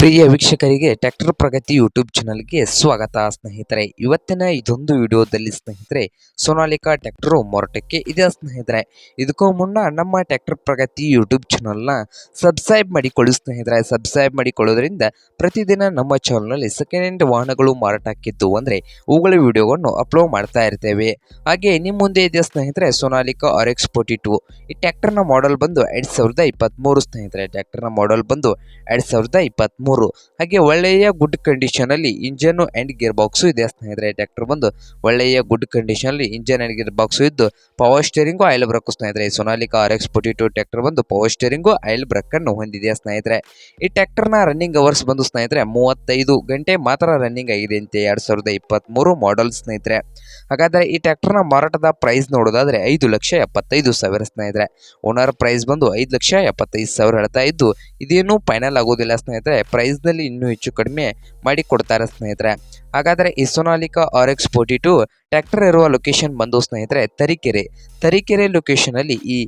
ಪ್ರಿಯ ವೀಕ್ಷಕರಿಗೆ ಟ್ರ್ಯಾಕ್ಟರ್ ಪ್ರಗತಿ ಯೂಟ್ಯೂಬ್ ಚಾನಲ್ಗೆ ಸ್ವಾಗತ ಸ್ನೇಹಿತರೆ. ಇವತ್ತಿನ ಇದೊಂದು ವಿಡಿಯೋದಲ್ಲಿ ಸ್ನೇಹಿತರೆ ಸೋನಾಲಿಕಾ ಟ್ರ್ಯಾಕ್ಟರ್ ಮಾರಾಟಕ್ಕೆ ಇದೆ ಸ್ನೇಹಿತರೆ. ಇದಕ್ಕೂ ಮುನ್ನ ನಮ್ಮ ಟ್ರ್ಯಾಕ್ಟರ್ ಪ್ರಗತಿ ಯೂಟ್ಯೂಬ್ ಚಾನಲ್ನ ಸಬ್ಸ್ಕ್ರೈಬ್ ಮಾಡಿಕೊಳ್ಳಿ ಸ್ನೇಹಿತರೆ. ಸಬ್ಸ್ಕ್ರೈಬ್ ಮಾಡಿಕೊಳ್ಳೋದ್ರಿಂದ ಪ್ರತಿದಿನ ನಮ್ಮ ಚಾನಲ್ನಲ್ಲಿ ಸೆಕೆಂಡ್ ಹ್ಯಾಂಡ್ ವಾಹನಗಳು ಮಾರಾಟಕ್ಕಿದ್ದು ಅಂದರೆ ಅವುಗಳ ವಿಡಿಯೋವನ್ನು ಅಪ್ಲೋಡ್ ಮಾಡ್ತಾ ಇರ್ತೇವೆ. ಹಾಗೆ ನಿಮ್ಮ ಮುಂದೆ ಇದೆ ಸ್ನೇಹಿತರೆ ಸೋನಾಲಿಕಾ RX42. ಈ ಟ್ರ್ಯಾಕ್ಟರ್ನ ಮಾಡೆಲ್ ಬಂದು 2023 ಸ್ನೇಹಿತರೆ. ಟ್ರ್ಯಾಕ್ಟರ್ನ ಮಾಡೆಲ್ ಬಂದು 2023. ಹಾಗೆ ಒಳ್ಳೆಯ ಗುಡ್ ಕಂಡೀಷನ್ ಅಲ್ಲಿ ಇಂಜನ್ ಅಂಡ್ ಗೇರ್ ಬಾಕ್ಸ್ ಇದೆ ಸ್ನೇಹಿತರೆ. ಟ್ರ್ಯಾಕ್ಟರ್ ಬಂದು ಒಳ್ಳೆಯ ಗುಡ್ ಕಂಡೀಷನ್ ಅಲ್ಲಿ ಇಂಜನ್ ಅಂಡ್ ಗೇರ್ ಬಾಕ್ಸ್ ಇದ್ದು ಪವರ್ ಸ್ಟೇರಿಂಗ್ ಆಯಿಲ್ ಬ್ರೇಕ್ ಸ್ನೇಹಿತರೆ. ಸೋನಾಲಿಕಾ RX42 ಟ್ರ್ಯಾಕ್ಟರ್ ಬಂದು ಪವರ್ ಸ್ಟೇರಿಂಗ್ ಆಯಿಲ್ ಬ್ರೇಕ್ ಅನ್ನು ಹೊಂದಿದೆ ಸ್ನೇಹಿತರೆ. ಈ ಟ್ರ್ಯಾಕ್ಟರ್ನ ರನ್ನಿಂಗ್ ಅವರ್ಸ್ ಬಂದು ಸ್ನೇಹಿತರೆ 35 ಗಂಟೆ ಮಾತ್ರ ರನ್ನಿಂಗ್ ಆಗಿದೆ ಅಂತೆ. 2023 ಮಾಡೆಲ್ ಸ್ನೇಹಿತರೆ. ಹಾಗಾದ್ರೆ ಈ ಟ್ರ್ಯಾಕ್ಟರ್ನ ಮಾರಾಟದ ಪ್ರೈಸ್ ನೋಡೋದಾದ್ರೆ 5,75,000 ಸ್ನೇಹಿತರೆ. ಓನರ್ ಪ್ರೈಸ್ ಬಂದು 5,75,000 ಹೇಳ್ತಾ ಇದ್ದು ಇದೇನು ಫೈನಲ್ ಆಗೋದಿಲ್ಲ ಸ್ನೇಹಿತರೆ. ಪ್ರೈಸ್ ನಲ್ಲಿ ಇನ್ನೂ ಹೆಚ್ಚು ಕಡಿಮೆ ಮಾಡಿ ಕೊಡ್ತಾರೆ ಸ್ನೇಹಿತರೆ. ಹಾಗಾದ್ರೆ ಈ ಸೋನಾಲಿಕಾ RX42 ಟ್ರ್ಯಾಕ್ಟರ್ ಇರುವ ಲೊಕೇಶನ್ ಬಂದು ಸ್ನೇಹಿತರೆ ತರೀಕೆರೆ ಲೊಕೇಶನ್ ಅಲ್ಲಿ ಈ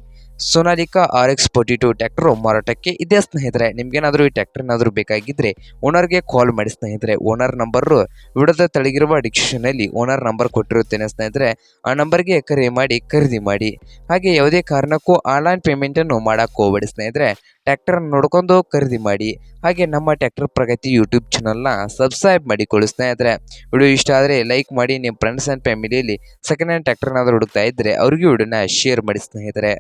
ಸೋನಾಲಿಕಾ RX42 ಟ್ರ್ಯಾಕ್ಟರ್ ಮಾರಾಟಕ್ಕೆ ಇದೆ ಸ್ನೇಹಿತರೆ. ನಿಮ್ಗೇನಾದರೂ ಈ ಟ್ರ್ಯಾಕ್ಟರ್ ಏನಾದರೂ ಬೇಕಾಗಿದ್ದರೆ ಓನರ್ಗೆ ಕಾಲ್ ಮಾಡಿ ಸ್ನೇಹಿತರೆ. ಓನರ್ ನಂಬರು ವಿಡಿಯೋದ ತೆಳಗಿರುವ ಡಿಸ್ಕ್ರಿಪ್ಷನ್ ಅಲ್ಲಿ ಓನರ್ ನಂಬರ್ ಕೊಟ್ಟಿರುತ್ತೇನೆ ಸ್ನೇಹಿತರೆ. ಆ ನಂಬರ್ಗೆ ಕರೆ ಮಾಡಿ ಖರೀದಿ ಮಾಡಿ. ಹಾಗೆ ಯಾವುದೇ ಕಾರಣಕ್ಕೂ ಆನ್ಲೈನ್ ಪೇಮೆಂಟನ್ನು ಮಾಡಕ್ಕೆ ಹೋಗಬೇಡಿ ಸ್ನೇಹಿತರೆ. ಟ್ರ್ಯಾಕ್ಟರ್ ನೋಡ್ಕೊಂಡು ಖರೀದಿ ಮಾಡಿ. ಹಾಗೆ ನಮ್ಮ ಟ್ರ್ಯಾಕ್ಟರ್ ಪ್ರಗತಿ ಯೂಟ್ಯೂಬ್ ಚಾನಲ್ನ ಸಬ್ಸ್ಕ್ರೈಬ್ ಮಾಡಿಕೊಳ್ಳಿ ಸ್ನೇಹಿತರೆ. ವಿಡಿಯೋ ಇಷ್ಟ ಆದರೆ ಲೈಕ್ ಮಾಡಿ. ನಿಮ್ಮ ಫ್ರೆಂಡ್ಸ್ ಆ್ಯಂಡ್ ಫ್ಯಾಮಿಲಿಯಲ್ಲಿ ಸೆಕೆಂಡ್ ಹ್ಯಾಂಡ್ ಟ್ರ್ಯಾಕ್ಟರ್ನಾದರೂ ಹುಡುಕ್ತಾ ಇದ್ದರೆ ಅವ್ರಿಗೂ ವಿಡಿಯೋನ ಶೇರ್ ಮಾಡಿ ಸ್ನೇಹಿತರೆ.